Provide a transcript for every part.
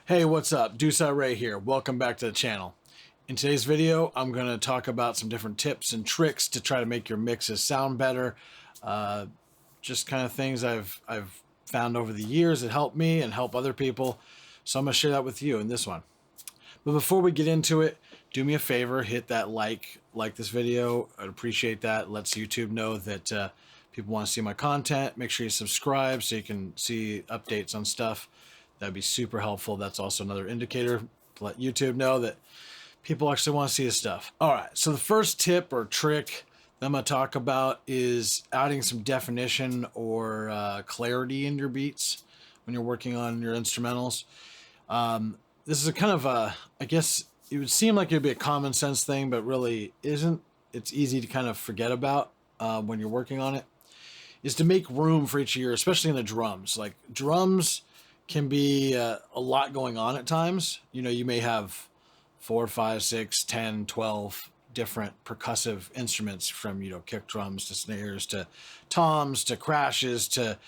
Hey, what's up? Duce here. Welcome back to the channel. In today's video, I'm going to talk about some different tips and tricks to try to make your mixes sound better. Uh, just kind of things I've found over the years that help me and help other people. So I'm going to share that with you in this one. But before we get into it, do me a favor, hit that like this video. I'd appreciate that. It lets YouTube know that people want to see my content. Make sure you subscribe so you can see updates on stuff. That'd be super helpful. That's also another indicator to let YouTube know that people actually want to see this stuff. All right, so the first tip or trick that I'm going to talk about is adding some definition or clarity in your beats when you're working on your instrumentals. This is a kind of a, I guess it would seem like it'd be a common sense thing, but really isn't. It's easy to kind of forget about when you're working on it, is to make room for each of your, especially in the drums. Like drums can be a lot going on at times. You know, you may have 4, 5, 6, 10, 12 different percussive instruments, from, you know, kick drums to snares to toms to crashes to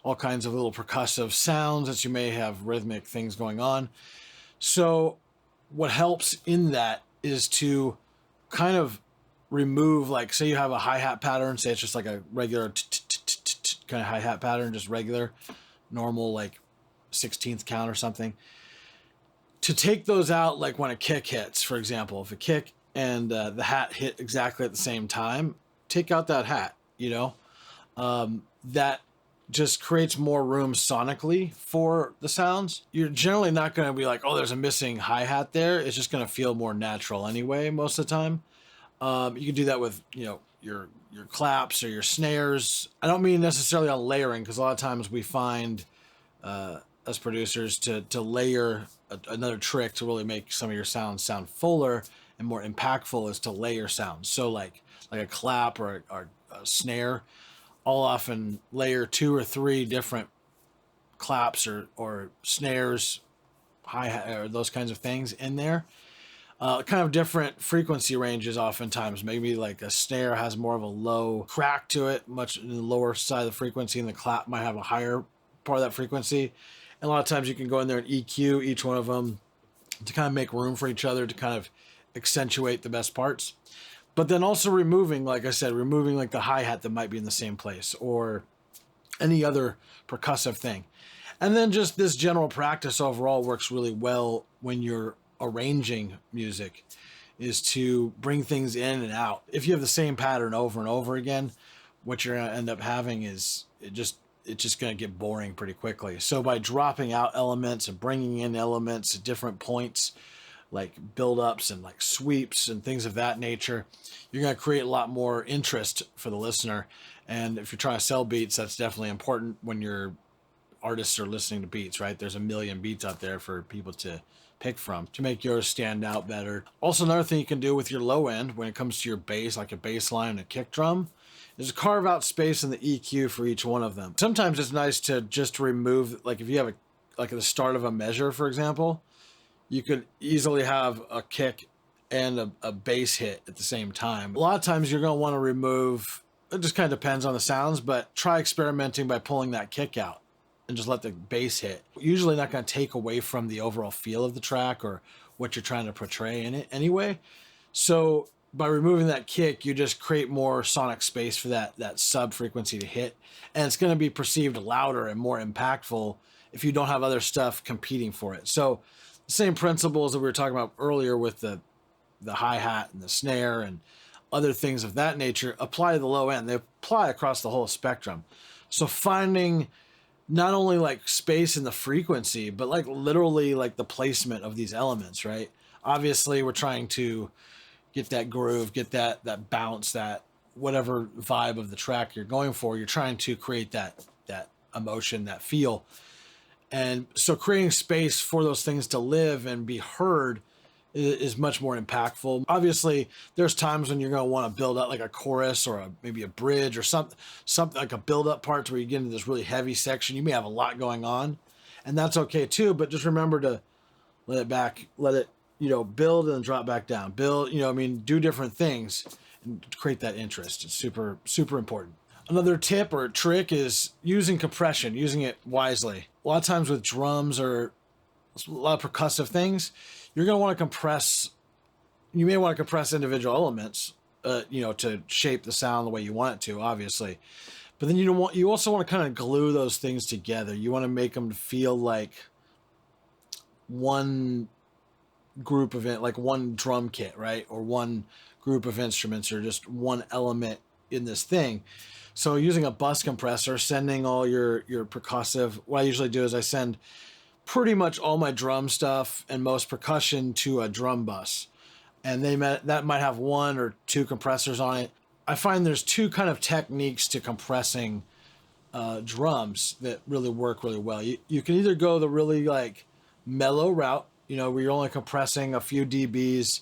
all kinds of little percussive sounds that you may have rhythmic things going on. So what helps in that is to kind of remove, like, say you have a hi-hat pattern, say it's just like a regular kind of hi-hat pattern, just regular, normal, like 16th count or something. To take those out, like when a kick hits, for example, if a kick and the hat hit exactly at the same time, take out that hat, you know, that just creates more room sonically for the sounds. You're generally not going to be like, oh, there's a missing hi-hat there. It's just going to feel more natural anyway, most of the time. You can do that with, you know, your claps or your snares. I don't mean necessarily on layering, because a lot of times we find as producers to layer another trick to really make some of your sounds sound fuller and more impactful is to layer sounds. So like a clap or a snare, I'll often layer 2 or 3 different claps or snares, hi-hat, or those kinds of things in there. Kind of different frequency ranges oftentimes. Maybe like a snare has more of a low crack to it, much in the lower side of the frequency, and the clap might have a higher part of that frequency. And a lot of times you can go in there and EQ each one of them to kind of make room for each other to kind of accentuate the best parts. But then also removing, like I said, removing like the hi-hat that might be in the same place or any other percussive thing. And then just this general practice overall works really well when you're arranging music, is to bring things in and out. If you have the same pattern over and over again, what you're going to end up having is it's just going to get boring pretty quickly. So by dropping out elements and bringing in elements at different points, like build-ups and like sweeps and things of that nature, you're going to create a lot more interest for the listener. And if you're trying to sell beats, that's definitely important when your artists are listening to beats, right? There's a million beats out there for people to pick from to make yours stand out better. Also, another thing you can do with your low end when it comes to your bass, like a bass line and a kick drum, is carve out space in the EQ for each one of them. Sometimes it's nice to just remove, like if you have like at the start of a measure, for example, you could easily have a kick and a bass hit at the same time. A lot of times you're going to want to remove, it just kind of depends on the sounds, but try experimenting by pulling that kick out and just let the bass hit. Usually not going to take away from the overall feel of the track or what you're trying to portray in it anyway. So by removing that kick, you just create more sonic space for that sub frequency to hit. And it's going to be perceived louder and more impactful if you don't have other stuff competing for it. So the same principles that we were talking about earlier with the hi-hat and the snare and other things of that nature apply to the low end. They apply across the whole spectrum. So finding not only like space in the frequency, but like literally like the placement of these elements, right? Obviously we're trying to get that groove, get that bounce, that whatever vibe of the track you're going for. You're trying to create that emotion, that feel. And so creating space for those things to live and be heard is much more impactful. Obviously, there's times when you're going to want to build up like a chorus or maybe a bridge or something like a build-up part where you get into this really heavy section. You may have a lot going on, and that's okay too. But just remember to let it, you know, build and then drop back down. Build, you know, I mean, do different things and create that interest. It's super, super important. Another tip or trick is using compression, using it wisely. A lot of times with drums or a lot of percussive things, you're going to want to compress. You may want to compress individual elements, to shape the sound the way you want it to, obviously. But then you also want to kind of glue those things together. You want to make them feel like one group of it, like one drum kit, right? Or one group of instruments, or just one element in this thing. So using a bus compressor, sending all your percussive, what I usually do is I send pretty much all my drum stuff and most percussion to a drum bus. And that might have one or two compressors on it. I find there's two kind of techniques to compressing drums that really work really well. You can either go the really like mellow route, where you're only compressing a few dBs.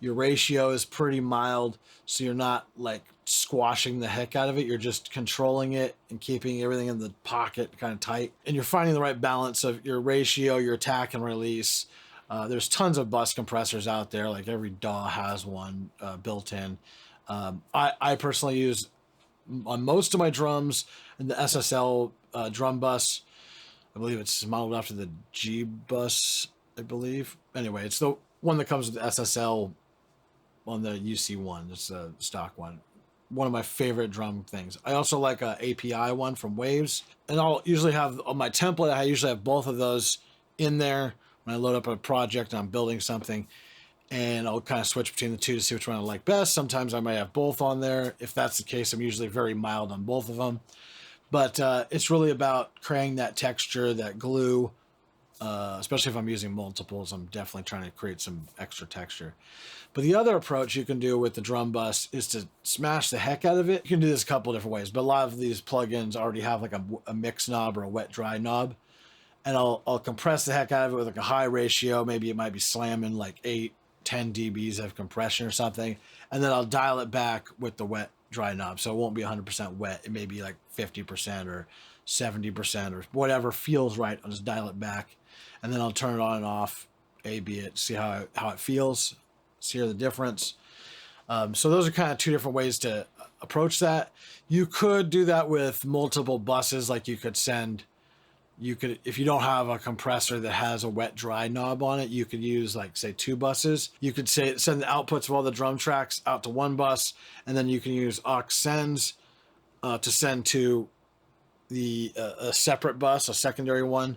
Your ratio is pretty mild, so you're not like squashing the heck out of it. You're just controlling it and keeping everything in the pocket kind of tight. And you're finding the right balance of your ratio, your attack and release. There's tons of bus compressors out there. Like every DAW has one built in. I personally use on most of my drums in the SSL drum bus. I believe it's modeled after the G bus, I believe. Anyway, it's the one that comes with the SSL on the UC1. It's the stock one. One of my favorite drum things. I also like a API one from Waves. And I'll usually have on my template, I usually have both of those in there when I load up a project and I'm building something. And I'll kind of switch between the two to see which one I like best. Sometimes I might have both on there. If that's the case, I'm usually very mild on both of them. But it's really about creating that texture, that glue, especially if I'm using multiples. I'm definitely trying to create some extra texture. But the other approach you can do with the drum bus is to smash the heck out of it. You can do this a couple different ways, but a lot of these plugins already have like a mix knob or a wet dry knob. And I'll compress the heck out of it with like a high ratio. Maybe it might be slamming like 8-10 dBs of compression or something. And then I'll dial it back with the wet dry knob. So it won't be 100% wet. It may be like 50% or 70% or whatever feels right. I'll just dial it back. And then I'll turn it on and off, A/B it, see how it feels, hear the difference. So those are kind of two different ways to approach that. You could do that with multiple buses. Like you could, if you don't have a compressor that has a wet dry knob on it, you could use like say 2 buses. You could send the outputs of all the drum tracks out to one bus, and then you can use aux sends to send to a separate bus, a secondary one.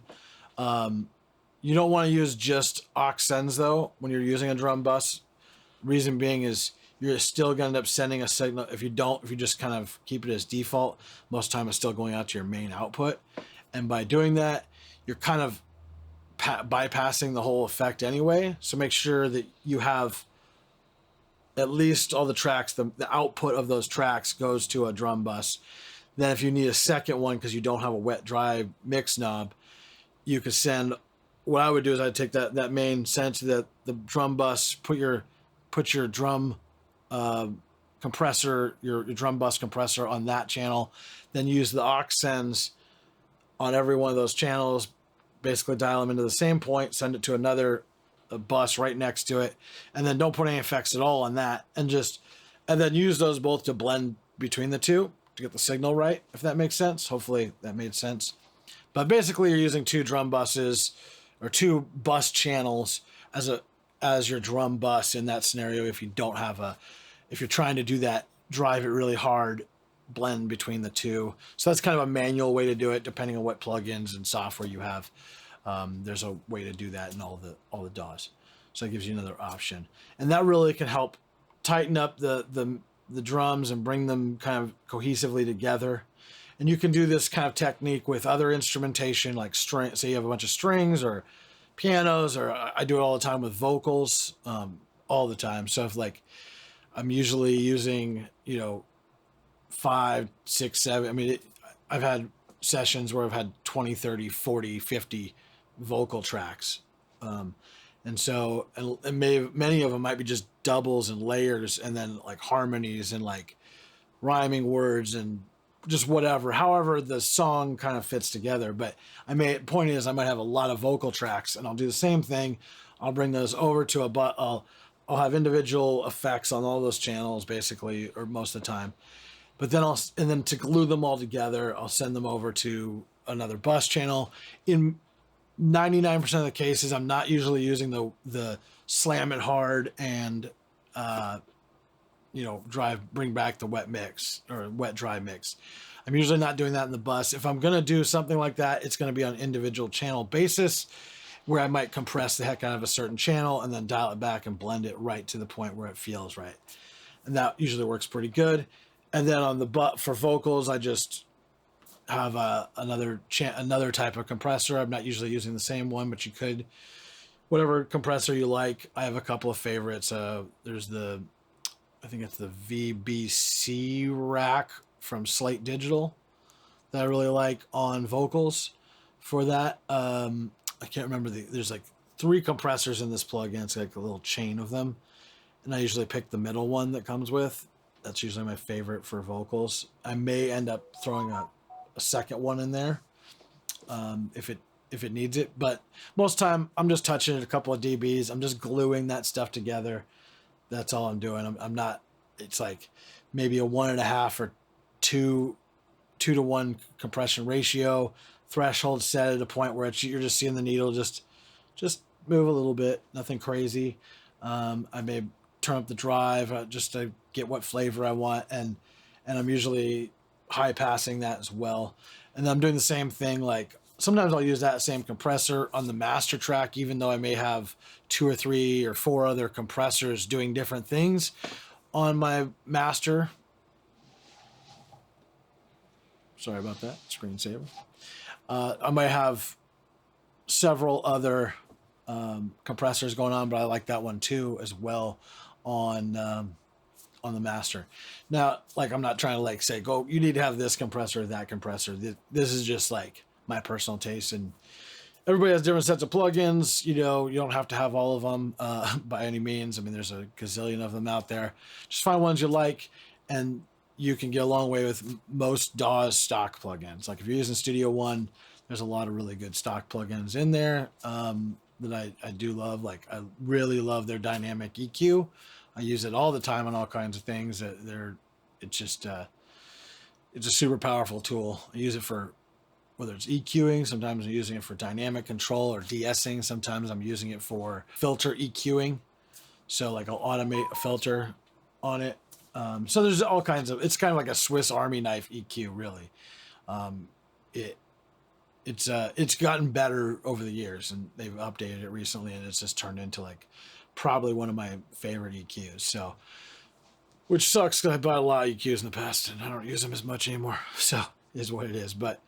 You don't want to use just aux sends though when you're using a drum bus. Reason being is you're still going to end up sending a signal. If you just kind of keep it as default, most of the time it's still going out to your main output. And by doing that, you're kind of bypassing the whole effect anyway. So make sure that you have at least all the tracks, the output of those tracks goes to a drum bus. Then if you need a second one because you don't have a wet dry mix knob, you could send. What I would do is I'd take that main send to the drum bus, put your drum compressor, your drum bus compressor on that channel, then use the aux sends on every one of those channels, basically dial them into the same point, send it to another bus right next to it, and then don't put any effects at all on that, and then use those both to blend between the two to get the signal right, if that makes sense. Hopefully that made sense. But basically you're using 2 drum buses or 2 bus channels as your drum bus in that scenario. If you're trying to do that, drive it really hard, blend between the two. So that's kind of a manual way to do it, depending on what plugins and software you have. There's a way to do that in all the DAWs. So it gives you another option, and that really can help tighten up the drums and bring them kind of cohesively together. And you can do this kind of technique with other instrumentation, like string. Say you have a bunch of strings or pianos, or I do it all the time with vocals, all the time. So if like I'm usually using 5, 6, 7. I mean, I've had sessions where I've had 20, 30, 40, 50 vocal tracks. And so, and many of them might be just doubles and layers, and then like harmonies and like rhyming words and just whatever, however the song kind of fits together. But point is I might have a lot of vocal tracks, and I'll do the same thing. I'll bring those over to I'll have individual effects on all those channels basically, or most of the time. But then to glue them all together, I'll send them over to another bus channel. In 99% of the cases, I'm not usually using the slam it hard and bring back the wet mix or wet dry mix. I'm usually not doing that in the bus. If I'm gonna do something like that, it's gonna be on individual channel basis, where I might compress the heck out of a certain channel and then dial it back and blend it right to the point where it feels right. And that usually works pretty good. And then on the butt for vocals, I just have another type of compressor. I'm not usually using the same one, but you could, whatever compressor you like. I have a couple of favorites. There's I think it's the VBC rack from Slate Digital that I really like on vocals for that. I can't remember there's like 3 compressors in this plugin. It's like a little chain of them. And I usually pick the middle one that comes with. That's usually my favorite for vocals. I may end up throwing a second one in there if it needs it. But most time I'm just touching it a couple of dBs. I'm just gluing that stuff together. That's all I'm doing. I'm not, it's like maybe a 1.5 or 2 to 1 compression ratio, threshold set at a point where you're just seeing the needle just move a little bit, nothing crazy. I may turn up the drive just to get what flavor I want, and I'm usually high passing that as well. And then I'm doing the same thing. Like sometimes I'll use that same compressor on the master track, even though I may have 2 or 3 or 4 other compressors doing different things on my master. Sorry about that, screensaver. I might have several other compressors going on, but I like that one too as well on the master. Now, like, I'm not trying to like say, go, you need to have this compressor or that compressor. This is just like my personal taste, and everybody has different sets of plugins. You don't have to have all of them by any means. I mean, there's a gazillion of them out there. Just find ones you like, and you can get a long way with most DAW's stock plugins. Like if you're using Studio One, there's a lot of really good stock plugins in there that I do love. Like I really love their dynamic EQ. I use it all the time on all kinds of things. It's a super powerful tool. I use it for whether it's EQing, sometimes I'm using it for dynamic control, or de-essing. Sometimes I'm using it for filter EQing. So like I'll automate a filter on it. So there's all kinds of, it's kind of like a Swiss Army knife EQ, really. It's gotten better over the years, and they've updated it recently, and it's just turned into like probably one of my favorite EQs. So, which sucks because I bought a lot of EQs in the past and I don't use them as much anymore. So it is what it is. But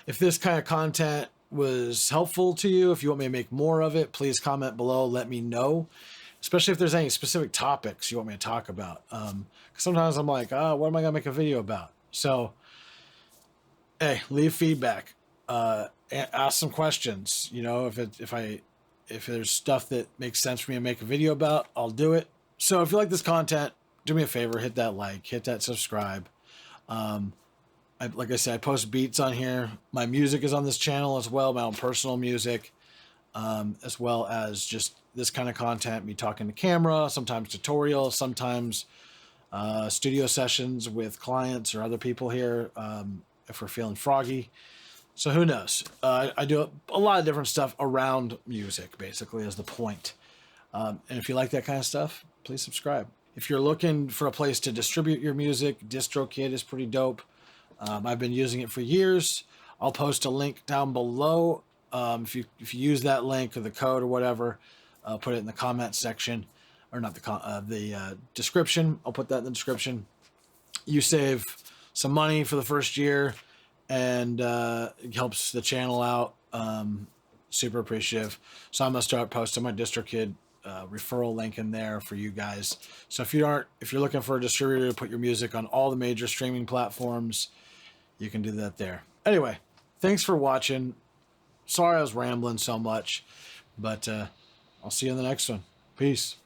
if this kind of content was helpful to you, if you want me to make more of it, please comment below. Let me know, especially if there's any specific topics you want me to talk about. Because sometimes I'm like, what am I gonna make a video about? So, hey, leave feedback. Ask some questions. If there's stuff that makes sense for me to make a video about, I'll do it. So if you like this content, do me a favor, hit that like, hit that subscribe. Like I said, I post beats on here. My music is on this channel as well, my own personal music, as well as just this kind of content, me talking to camera, sometimes tutorials, sometimes studio sessions with clients or other people here if we're feeling froggy. So who knows? I do a lot of different stuff around music, basically, is the point. And if you like that kind of stuff, please subscribe. If you're looking for a place to distribute your music, DistroKid is pretty dope. I've been using it for years. I'll post a link down below. If you use that link or the code or whatever, put it in the comment section, or not the description. I'll put that in the description. You save some money for the first year, and it helps the channel out. Super appreciative. So I'm gonna start posting my DistroKid referral link in there for you guys. So if you're looking for a distributor to put your music on all the major streaming platforms, you can do that there. Anyway, thanks for watching. Sorry I was rambling so much, but I'll see you in the next one. Peace.